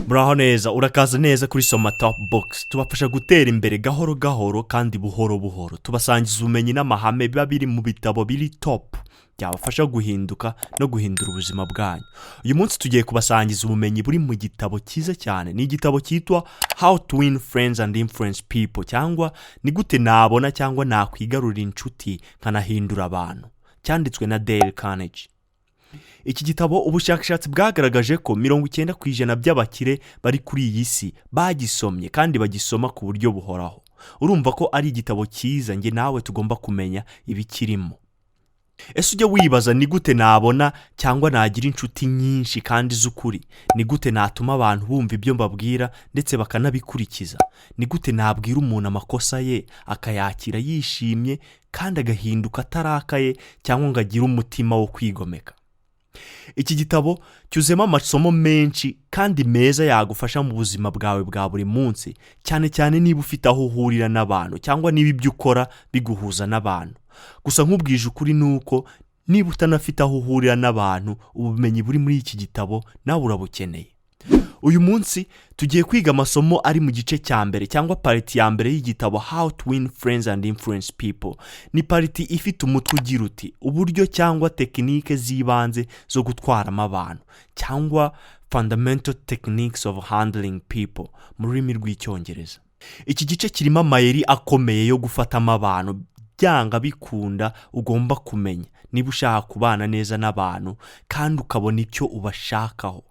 Muraho neza, urakaza neza kuri Soma Top Box. Tubafasha gutera imbere gahoro gahoro kandi buhoro buhoro. Tubasangiza ubumenyi n'amahame biba biri mu bitabo biri top byabafasha guhinduka no guhindura ubuzima bwanyu. Uyu munsi tugiye kubasangiza ubumenyi buri mu gitabo cyiza cyane. Ni igitabo cyitwa How to Win Friends and Influence People, cyangwa ni gute nabona cyangwa nakwigarurira inshuti nkanahindura abantu. Cyanditswe na Dale Carnegie. Iki gitabo ubushakashatsi bwagaragaje ko 90% by'abakire bari kuri iyi si bagisomye kandi bagisoma ku buryo buhoraho. Urumva ko ari igitabo cyiza nge nawe tugomba kumenya ibikirimo. Ese ujya wibaza ni gute nabona cyangwa nagira inshuti nyinshi kandi z'ukuri? Ni gute natuma abantu bumva ibyo mbabwira ndetse bakanabikurikiza? Ni gute nabwira umuntu amakosa ye akayakira yishimye kandi agahinduka atarakaye cyangwa ngo agire umutima wo kwigomeka? Iki gitabo cyuzemo amasomo menshi kandi meza yagufasha mu buzima bwawe bwa buri munsi, cyane cyane niba ufite aho uhurira n'abantu cyangwa niba ibyo ukora biguhuza n'abantu. Gusa nk'ubwije ukuri nuko niba utanafite aho uhurira n'abantu, ubumenyi buri muri iki gitabo nawe urabukeneye. Uyu munsi tugiye kwiga amasomo ari mu gice cya mbere cyangwa pariti ya mbere y'igitabo How to Win Friends and Influence People. Ni pariti ifite umutwe ugira uti uburyo cyangwa tekinike z'ibanze zo gutwaramo abantu, cyangwa Fundamental Techniques of Handling People mu rurimi rw'icyongereza. Iki gice kirimo amayeri akomeye yo gufatamo abantu byanga bikunda ugomba kumenya niba ushaka kubana neza n'abantu kandi ukabona icyo ubashakaho.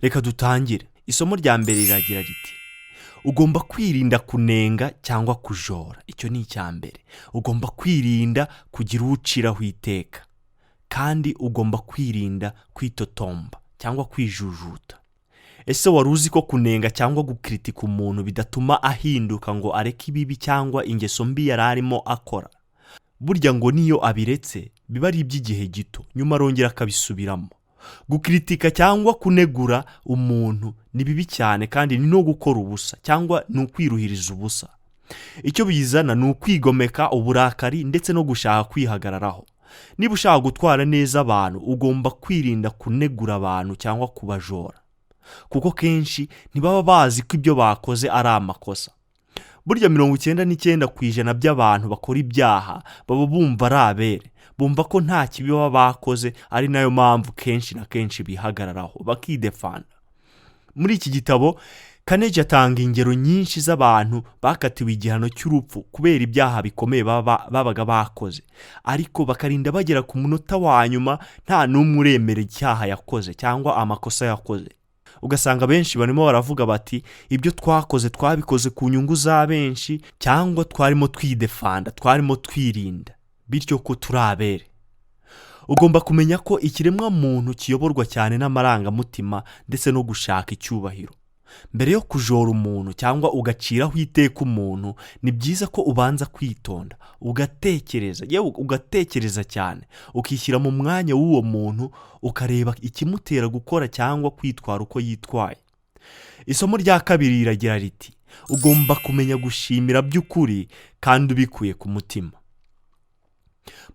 Reka dutangire. Isomo rya mbere riragira riti ugomba kwirinda kunenga cyangwa kujora. Icyo ni icya mbere. Ugomba kwirinda kugira uciraho iteka, kandi ugomba kwirinda kwitotomba cyangwa kwijujuta. Ese wari uzi ko kunenga cyangwa gukritika umuntu bidatuma ahinduka ngo areke ibibi cyangwa ingeso mbi yari arimo akora? Burya ngo niyo abiretse biba ari iby'igihe gito, nyuma arongera akabisubiramo. Gukritika cyangwa kunegura umuntu ni bibi cyane kandi ni no gukora ubusa cyangwa ni ukwiruhiriza ubusa. Icyo bizana ni ukwigomeka, uburakari ndetse no gushaka kwihagararaho. Niba ushaka gutwara neza abantu, ugomba kwirinda kunegura abantu cyangwa kubajora, kuko kenshi ntibaba bazi ko ibyo bakoze ari amakosa. Burya 99% by'abantu bakora ibyaha baba bumva ari abere, bumva ko nta kibi baba bakoze, ari nayo mpamvu kenshi na kenshi bihagararaho bakidefanda. Muri iki gitabo Carnegie atanga ingero nyinshi z'abantu bakatiwe igihano cy'urupfu kubera ibyaha bikomeye babaga bakoze, ariko bakarinda bagera ku munota wa nyuma nta n'umwe uremera icyaha yakoze cyangwa amakosa yakoze. Ugasanga benshi barimo baravuga bati ibyo twakoze twabikoze ku nyungu za benshi, cyangwa twarimo twidefanda, twarimo twirinda, bityo ko turabere. Ugomba kumenya ko ikiremwa muntu kiyoborwa cyane n'amarangamutima ndetse no gushaka icyubahiro. Mbere yo kujora umuntu cyangwa ugaciraho iteka umuntu, ni byiza ko ubanza kwitonda, ugatekereza cyane, ukishyira mu mwanya w'uwo muntu, ukareba ikimutera gukora cyangwa kwitwara uko yitwaye. Isomo rya kabiri riragira riti ugomba kumenya gushimira by'ukuri kandi ubikuye ku mutima.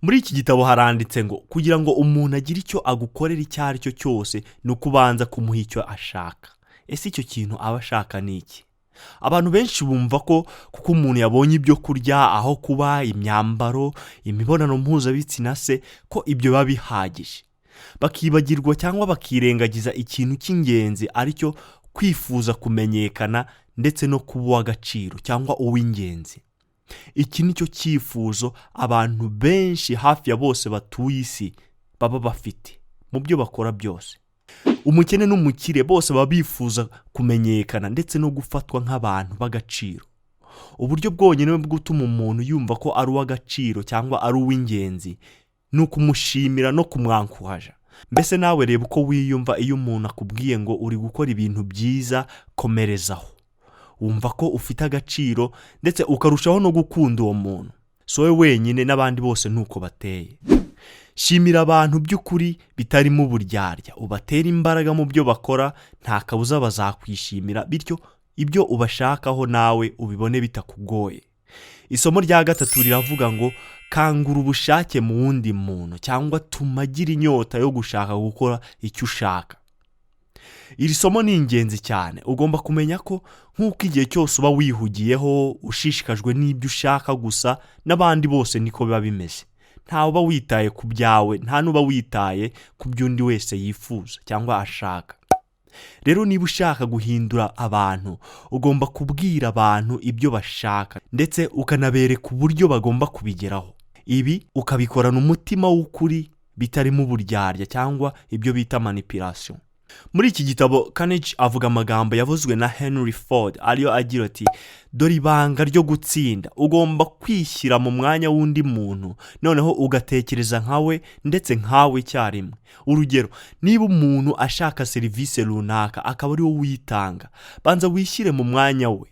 Muri iki gitabo haranditse ngo kugira ngo umuntu agire icyo agukorera icyo ari cyo cyose, ni ukubanza kumuha icyo ashaka. Ese icyo kintu aba ashaka ni iki? Abantu benshi bumva ko kuko umuntu yabonye ibyo kurya, aho kuba, imyambaro, imibonano mpuzabitsina se, ko ibyo biba bihagije. Bakibagirwa cyangwa bakirengagiza ikintu cy'ingenzi, ari cyo kwifuza kumenyekana ndetse no kuba uw'agaciro cyangwa uw'ingenzi. Iki ni cyo cyifuzo abantu benshi hafi ya bose batuye isi baba bafite mu byo bakora byose. Umukene n'umukire bose baba bifuza kumenyekana ndetse no gufatwa nk'abantu b'agaciro. Uburyo bwonyine bwo gutuma umuntu yumva ko ari uw'agaciro cyangwa ari uw'ingenzi ni ukumushimira no kumwankuhaja. Mbese nawe reba uko wiyumva iyo umuntu akubwiye ngo uri gukora ibintu byiza, komerezaho. Wumva ko ufite agaciro ndetse ukarushaho no gukunda uwo muntu. So we wenyine n'abandi bose nuko bateye. Shimira abantu by'ukuri bitarimo uburyarya, ubatera imbaraga mu byo bakora, nta kabuza bazakwishimira, bityo ibyo ubashakaho nawe ubibone bitakugoye. Isomo rya gatatu riravuga ngo kangura ubushake mu wundi muntu cyangwa tumagira inyota yo gushaka gukora icyo ushaka. iri somo ni ingenzi cyane. Ugomba kumenya ko nk'uko igihe cyose uba wihugiyeho ushishikajwe n'ibyo ushaka gusa, n'abandi bose niko biba bimeze. Nta uba witaye ku byawe, nta n'uba witaye ku by'undi wese yifuza cyangwa ashaka. Rero niba ushaka guhindura abantu, ugomba kubwira abantu ibyo bashaka ndetse ukanabereka uburyo bagomba kubigeraho. Ibi ukabikorana umutima w'ukuri, bitarimo uburyarya cyangwa ibyo bita manipulation. Muri iki gitabo Carnegie avuga amagambo yavuzwe na Henry Ford, ariyo agira ati: dore ibanga ryo gutsinda, ugomba kwishyira mu mwanya w'undi muntu, noneho ugatekereza nkawe ndetse nkawe icyarimwe. Urugero, niba umuntu ashaka serivisi runaka akaba ari wowe uyitanga, banza wishyire mu mwanya we,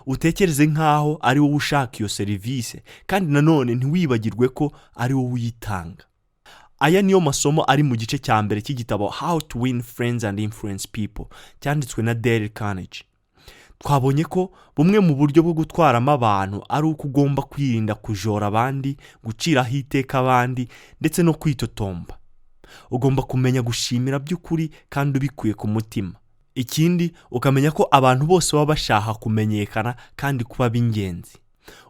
utekereze nkaho ari wowe ushaka iyo serivisi, kandi nanone ntiwibagirwe ko ari wowe uyitanga. Aya niyo masomo ari mu gice cya mbere cy'igitabo How to Win Friends and Influence People, cyanditswe na Dale Carnegie. Twabonye ko bumwe mu buryo bwo gutwaramo abantu ari uko ugomba kwirinda kujora abandi, guciraho iteka abandi ndetse no kwitotomba. Ugomba kumenya gushimira by'ukuri kandi ubikuye ku mutima. Ikindi, ukamenya ko abantu bose baba bashaka kumenyekana kandi kuba b'ingenzi.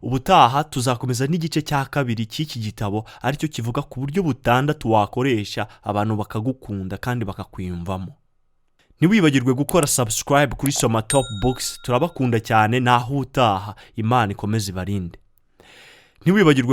Ubutaha tuzakomeza n'igice cya kabiri cy'iki gitabo, aricyo kivuga ku buryo butandatu wakoresha abantu bakagukunda kandi bakakwiyumvamo. Ntiwibagirwe gukora subscribe kuri Soma Top Books. Turabakunda cyane, naho utaha. Imana ikomeze ibarinde. Ntiwibagirwe